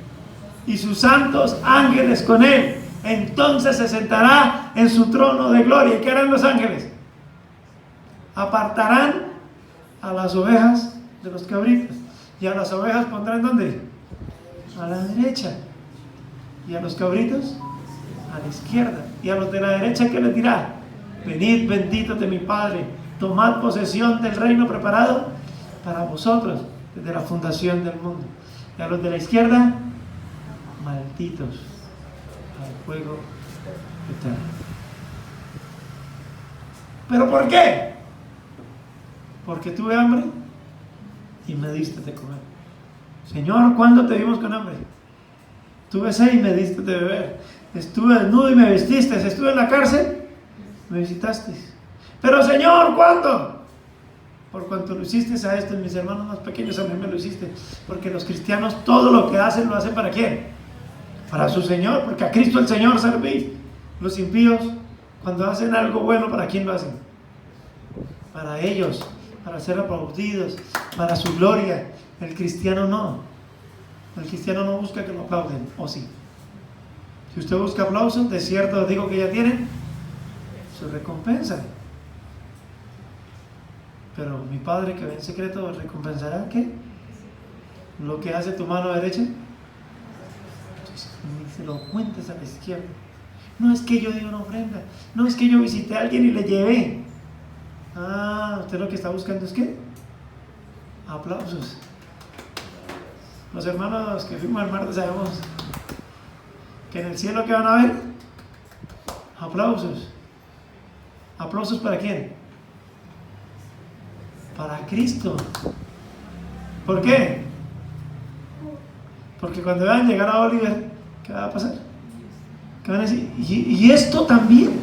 Y sus santos ángeles con Él. Entonces se sentará en su trono de gloria. ¿Y qué harán los ángeles? Apartarán a las ovejas de los cabritos. Y a las ovejas pondrán ¿dónde? A la derecha. Y a los cabritos a la izquierda. Y a los de la derecha, ¿qué les dirá? Venid, benditos de mi Padre, tomad posesión del reino preparado para vosotros desde la fundación del mundo. y a los de la izquierda, malditos al fuego eterno. ¿Pero por qué? Porque tuve hambre y me diste de comer. Señor, ¿cuándo te vimos con hambre? Tuve sed y me diste de beber. Estuve desnudo y me vestiste. Estuve en la cárcel, me visitaste. Pero Señor, ¿cuándo? Por cuanto lo hiciste a estos mis hermanos más pequeños, a mí me lo hiciste. Porque los cristianos todo lo que hacen, lo hacen ¿para quién? Para su Señor, porque a Cristo el Señor servís. Los impíos, cuando hacen algo bueno, ¿para quién lo hacen? Para ellos, para ser aplaudidos, para su gloria. El cristiano no. El cristiano no busca que lo aplauden, ¿o sí? Si usted busca aplausos, de cierto os digo que ya tienen su recompensa. Pero mi Padre que ve en secreto recompensará ¿qué? Lo que hace tu mano derecha. Entonces, ni se lo cuentes a la izquierda. No es que yo di una ofrenda, no es que yo visité a alguien y le llevé. Ah, usted lo que está buscando es ¿qué? Aplausos. Los hermanos que fuimos al martes sabemos que en el cielo ¿qué van a ver? Aplausos. ¿Aplausos para quién? Para Cristo. ¿Por qué? Porque cuando vean llegar a Oliver, ¿qué va a pasar? ¿Qué van a decir? ¿Y esto también?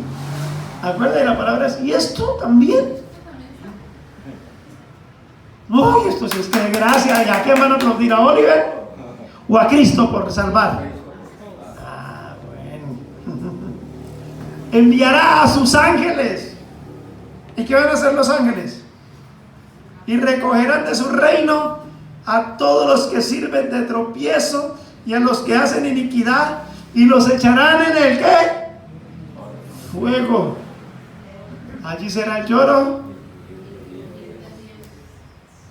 Acuérdate de la palabra, ¿y esto también? ¡Uy, esto sí es que de gracia! ¿Y a quién van a aplaudir? ¿A Oliver? ¿O a Cristo por salvar? Ah, bueno. Enviará a sus ángeles. ¿Y qué van a hacer los ángeles? Y recogerán de su reino a todos los que sirven de tropiezo y a los que hacen iniquidad y los echarán en el ¿qué? Fuego. Allí será el lloro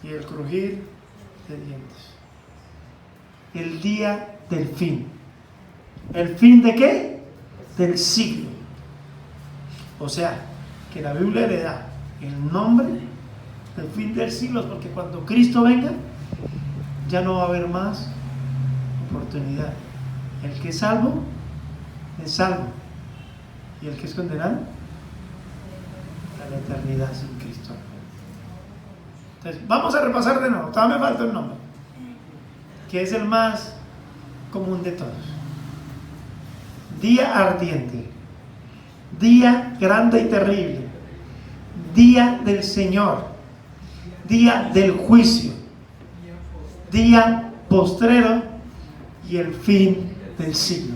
y el crujir de dientes. El día del fin. ¿El fin de qué? Del siglo. O sea, que la Biblia le da el nombre del fin del siglo, porque cuando Cristo venga, ya no va a haber más oportunidad. El que es salvo, es salvo. Y el que es condenado, a la eternidad sin Cristo. Entonces, vamos a repasar de nuevo. Todavía me falta un nombre, que es el más común de todos. Día ardiente, día grande y terrible, día del Señor, día del juicio, día postrero y el fin del siglo.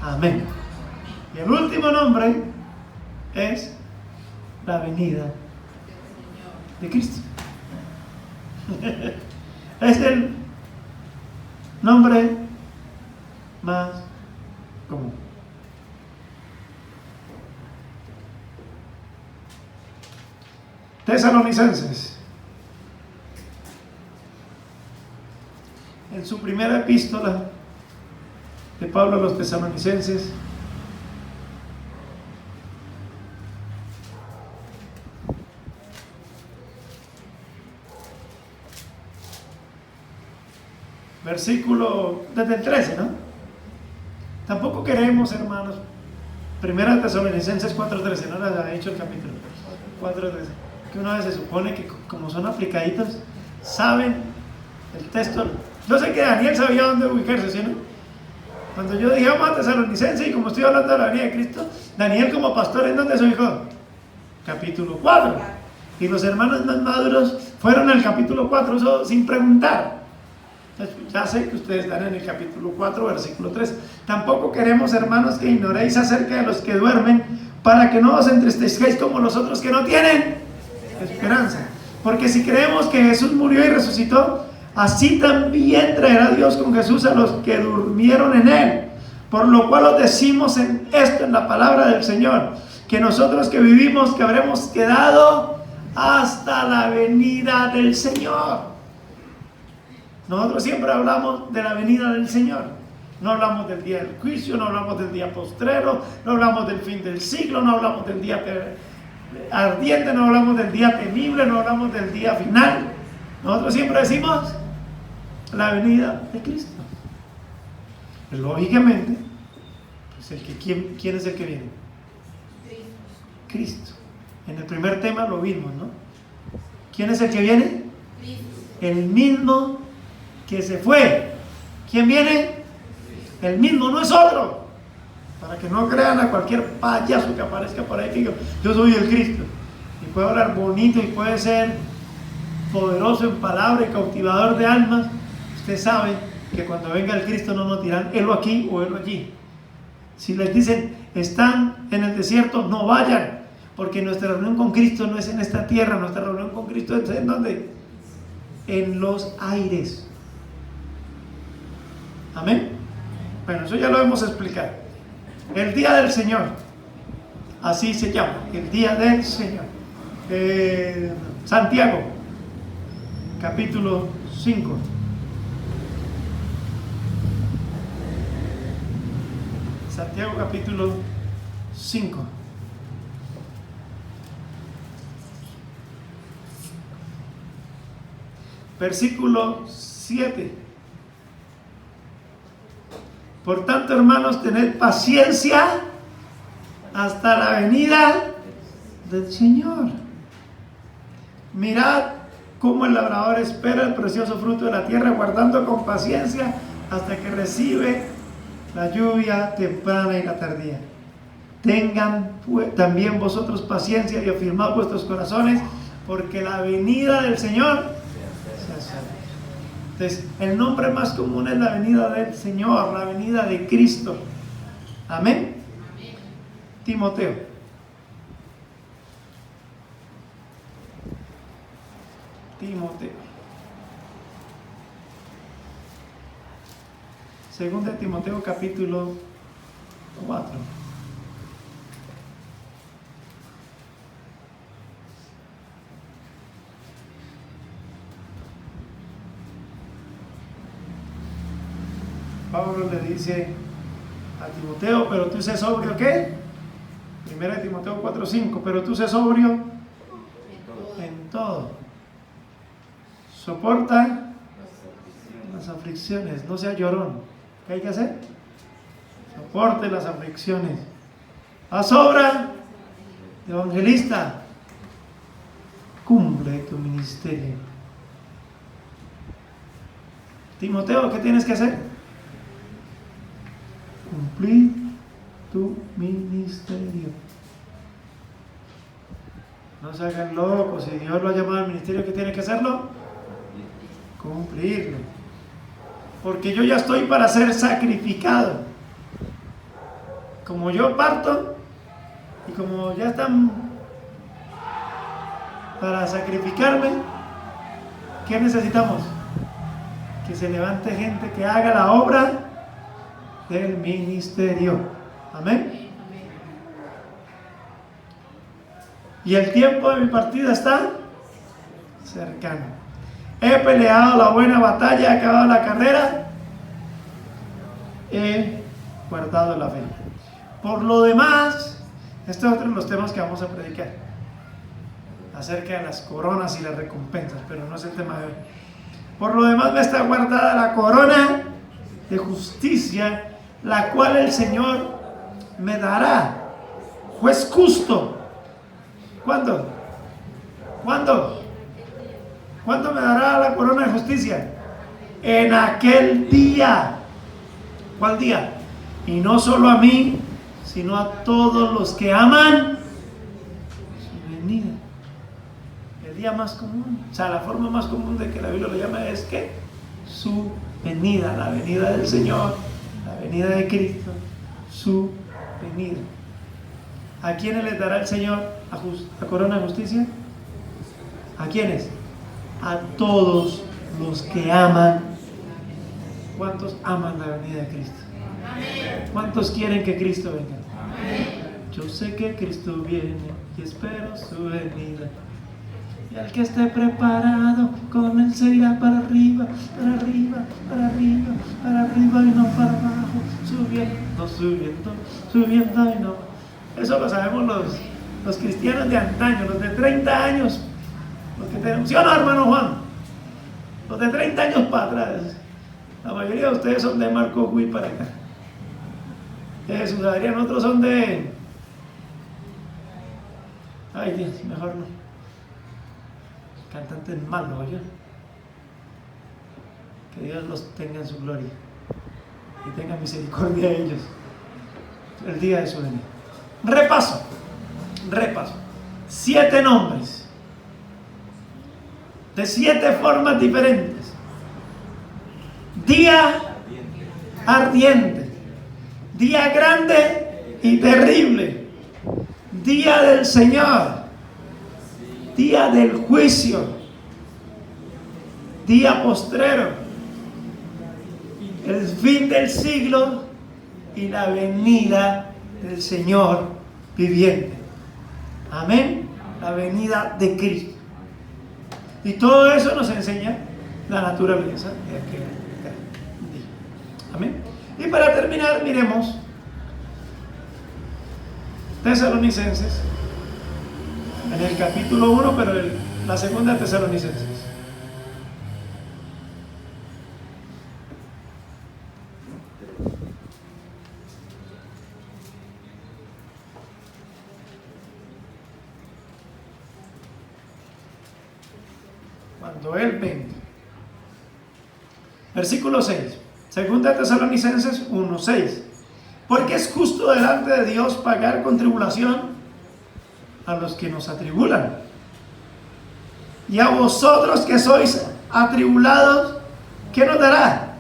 Amén. Y el último nombre es la venida de Cristo. Es el nombre más común. Tesalonicenses, en su primera epístola de Pablo a los tesalonicenses, versículo desde el 13, ¿no? Tampoco queremos, hermanos, primera Tesalonicenses 4:13, no les ha dicho el capítulo 4:13, que una vez se supone que como son aplicaditos, saben el texto. Yo sé que Daniel sabía dónde ubicarse, ¿sí, no? Cuando yo dije vamos a Tesalonicenses y como estoy hablando de la venida de Cristo, Daniel como pastor, ¿en dónde se ubicó? Capítulo 4. Y los hermanos más maduros fueron al capítulo 4, eso sin preguntar. Ya sé que ustedes están en el capítulo 4, versículo 3. Tampoco queremos, hermanos, que ignoréis acerca de los que duermen, para que no os entristezcáis como los otros que no tienen esperanza. Porque si creemos que Jesús murió y resucitó, así también traerá Dios con Jesús a los que durmieron en él. Por lo cual os decimos en la palabra del Señor, que nosotros que vivimos, que habremos quedado hasta la venida del Señor. Nosotros siempre hablamos de la venida del Señor. No hablamos del día del juicio, no hablamos del día postrero, no hablamos del fin del siglo, no hablamos del día ardiente, no hablamos del día temible, no hablamos del día final. Nosotros siempre decimos la venida de Cristo. Pues, lógicamente, pues ¿quién es el que viene? Cristo. En el primer tema lo vimos, ¿no? ¿Quién es el que viene? Cristo. El mismo que se fue. ¿Quién viene? El mismo, no es otro. Para que no crean a cualquier payaso que aparezca por ahí que diga, yo soy el Cristo. Y puede hablar bonito y puede ser poderoso en palabra y cautivador de almas. Usted sabe que cuando venga el Cristo no nos dirán, helo aquí o helo allí. Si les dicen, están en el desierto, no vayan. Porque nuestra reunión con Cristo no es en esta tierra, nuestra reunión con Cristo es ¿en dónde? En los aires. Amén. Bueno, eso ya lo hemos explicado. El día del Señor, así se llama, el día del Señor. Santiago, capítulo 5. Santiago, capítulo 5. Versículo 7. Por tanto, hermanos, tened paciencia hasta la venida del Señor. Mirad cómo el labrador espera el precioso fruto de la tierra, guardando con paciencia hasta que recibe la lluvia temprana y la tardía. Tengan también vosotros paciencia y afirmad vuestros corazones, porque la venida del Señor. Entonces, el nombre más común es la venida del Señor, la venida de Cristo. Amén. Amén. Timoteo. Segunda de Timoteo, capítulo 4. Pablo le dice a Timoteo, pero tú sé sobrio, ¿qué? Primera de Timoteo 4:5, pero tú sé sobrio en todo. Soporta las aflicciones, no sea llorón. ¿Qué hay que hacer? Soporte las aflicciones. Haz obra de evangelista. Cumple tu ministerio. Timoteo, ¿qué tienes que hacer? Cumplir tu ministerio. No se hagan locos. Si Dios lo ha llamado al ministerio, ¿qué tiene que hacerlo? Cumplirlo. Porque yo ya estoy para ser sacrificado. Como yo parto y como ya están para sacrificarme, ¿qué necesitamos? Que se levante gente que haga la obra del ministerio. Amén. Y el tiempo de mi partida está cercano. He peleado la buena batalla, he acabado la carrera, he guardado la fe. Por lo demás, este es otro de los temas que vamos a predicar, acerca de las coronas y las recompensas, pero no es el tema de hoy. Por lo demás me está guardada la corona de justicia, la cual el Señor me dará, juez justo. ¿Cuándo? ¿Cuándo? ¿Cuándo me dará la corona de justicia? En aquel día. ¿Cuál día? Y no solo a mí, sino a todos los que aman su venida. El día más común, o sea, la forma más común de que la Biblia lo llama es que su venida, la venida del Señor, la venida de Cristo, su venida. ¿A quiénes les dará el Señor la corona de justicia? ¿A quiénes? A todos los que aman. ¿Cuántos aman la venida de Cristo? ¿Cuántos quieren que Cristo venga? Yo sé que Cristo viene y espero su venida. Y al que esté preparado, con él se irá para arriba, para arriba, para arriba, para arriba y no para abajo, subiendo, subiendo, subiendo y no. Eso lo sabemos los cristianos de antaño, los de 30 años, los que tenemos. ¿Sí o no, hermano Juan? Los de 30 años para atrás. La mayoría de ustedes son de Marco Huy para acá. Jesús Adrián, otros son de... Ay Dios, mejor no. Cantantes malos, ¿yo? Que Dios los tenga en su gloria y tenga misericordia de ellos el día de su venida. Repaso. 7 nombres de 7 formas diferentes. Día ardiente, día grande y terrible, día del Señor, día del juicio, día postrero, el fin del siglo y la venida del Señor viviente. Amén. La venida de Cristo. Y todo eso nos enseña la naturaleza de aquel día. Amén. Y para terminar, miremos Tesalonicenses, en el capítulo 1, pero la segunda de Tesalonicenses. Cuando Él venga. Versículo 6. Segunda de Tesalonicenses 1:6. Porque es justo delante de Dios pagar con tribulación a los que nos atribulan. Y a vosotros que sois atribulados, ¿qué nos dará?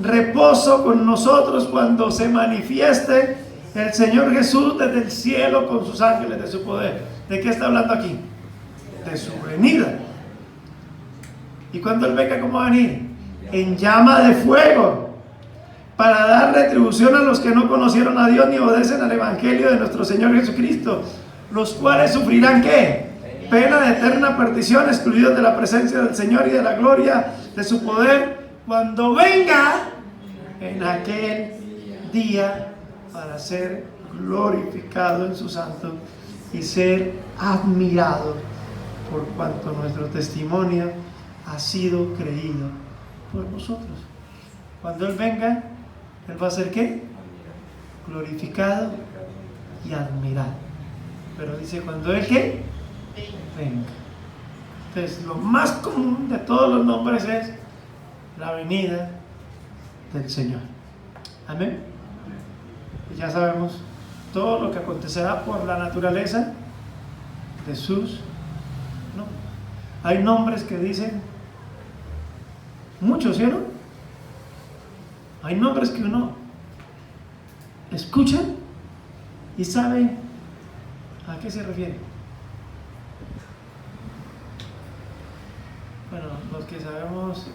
Reposo con nosotros cuando se manifieste el Señor Jesús desde el cielo con sus ángeles de su poder. ¿De qué está hablando aquí? De su venida. ¿Y cuando Él venga, cómo va a venir? En llama de fuego, para dar retribución a los que no conocieron a Dios ni obedecen al Evangelio de nuestro Señor Jesucristo, los cuales sufrirán ¿qué? Pena de eterna perdición, excluidos de la presencia del Señor y de la gloria de su poder, cuando venga en aquel día para ser glorificado en su santo y ser admirado por cuanto nuestro testimonio ha sido creído por nosotros. Cuando Él venga, Él va a ser ¿qué? Glorificado y admirado. Pero dice, cuando Él ¿qué? Venga. Entonces, lo más común de todos los nombres es la venida del Señor. Amén. Y ya sabemos todo lo que acontecerá por la naturaleza de sus nombres. Hay nombres que dicen muchos, ¿sí o no? Hay nombres que uno escucha y sabe a qué se refiere. Bueno, los que sabemos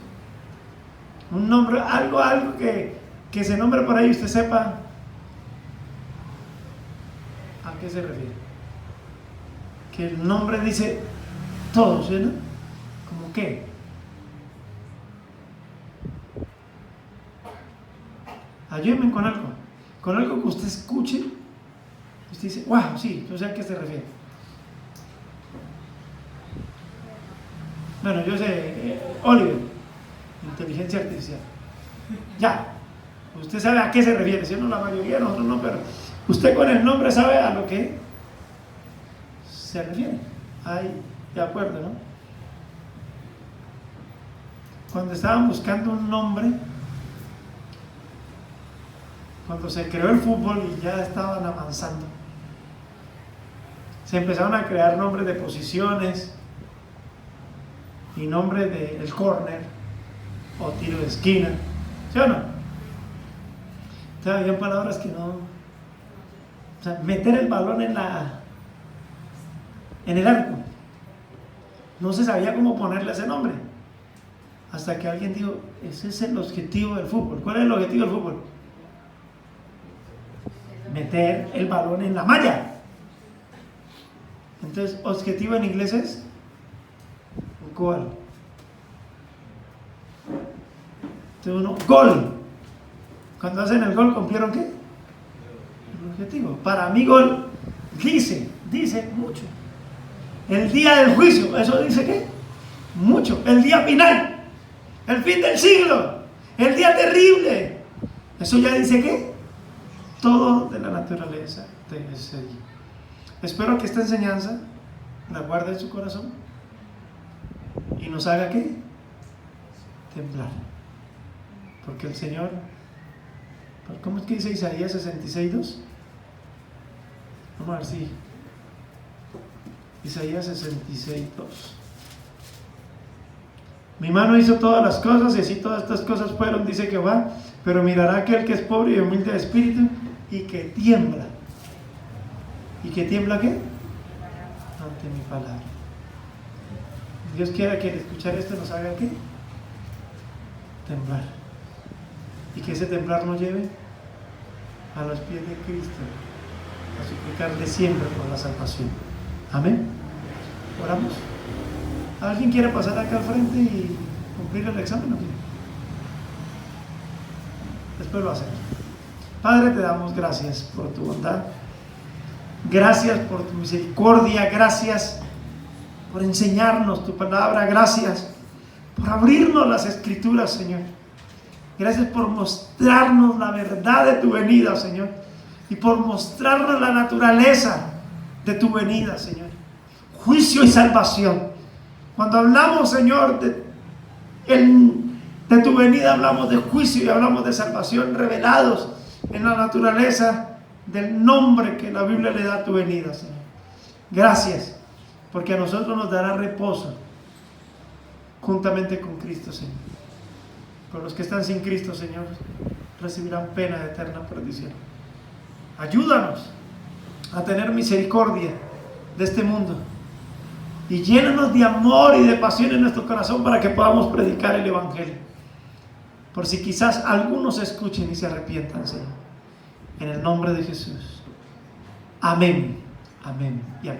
un nombre, algo que se nombre por ahí, usted sepa a qué se refiere. Que el nombre dice todo, ¿sí o no? ¿Cómo qué? Ayúdenme con algo que usted escuche, usted dice, wow, sí, yo sé a qué se refiere. Bueno, yo sé, Oliver, inteligencia artificial. Ya, usted sabe a qué se refiere, si no, la mayoría de nosotros no, pero usted con el nombre sabe a lo que se refiere. Ahí, de acuerdo, ¿no? Cuando estaban buscando un nombre, cuando se creó el fútbol y ya estaban avanzando, se empezaron a crear nombres de posiciones y nombres del córner o tiro de esquina, ¿sí o no? Entonces habían palabras que no, o sea, meter el balón en el arco, no se sabía cómo ponerle ese nombre, hasta que alguien dijo, ese es el objetivo del fútbol. ¿Cuál es el objetivo del fútbol? Meter el balón en la malla. Entonces, objetivo en inglés es goal. Entonces uno, gol. Cuando hacen el gol, ¿cumplieron qué? El objetivo. Para mí, gol dice mucho. El día del juicio, ¿eso dice qué? Mucho. El día final, el fin del siglo, el día terrible. Eso ya dice ¿qué? Todo de la naturaleza de ese día. Espero que esta enseñanza la guarde en su corazón y nos haga ¿qué? Temblar. Porque el Señor, ¿cómo es que dice Isaías 66:2? Vamos a ver si Isaías 66:2. Mi mano hizo todas las cosas y así todas estas cosas fueron, dice Jehová, pero mirará aquel que es pobre y humilde de espíritu y que tiembla. ¿Y que tiembla qué? Ante mi palabra. Dios quiera que al escuchar esto nos haga ¿qué? Temblar. Y que ese temblar nos lleve a los pies de Cristo, a suplicarle siempre por la salvación. Amén. Oramos. ¿Alguien quiere pasar acá al frente y cumplir el examen o qué? Después lo hacemos. Padre, te damos gracias por tu bondad. Gracias por tu misericordia. Gracias por enseñarnos tu palabra. Gracias por abrirnos las escrituras, Señor. Gracias por mostrarnos la verdad de tu venida, Señor. Y por mostrarnos la naturaleza de tu venida, Señor. Juicio y salvación. Cuando hablamos, Señor, de tu venida, hablamos de juicio y hablamos de salvación revelados en la naturaleza del nombre que la Biblia le da a tu venida, Señor. Gracias, porque a nosotros nos dará reposo juntamente con Cristo, Señor. Pero los que están sin Cristo, Señor, recibirán pena de eterna perdición. Ayúdanos a tener misericordia de este mundo y llénanos de amor y de pasión en nuestro corazón para que podamos predicar el Evangelio. Por si quizás algunos escuchen y se arrepientan, Señor. En el nombre de Jesús. Amén. Amén y amén.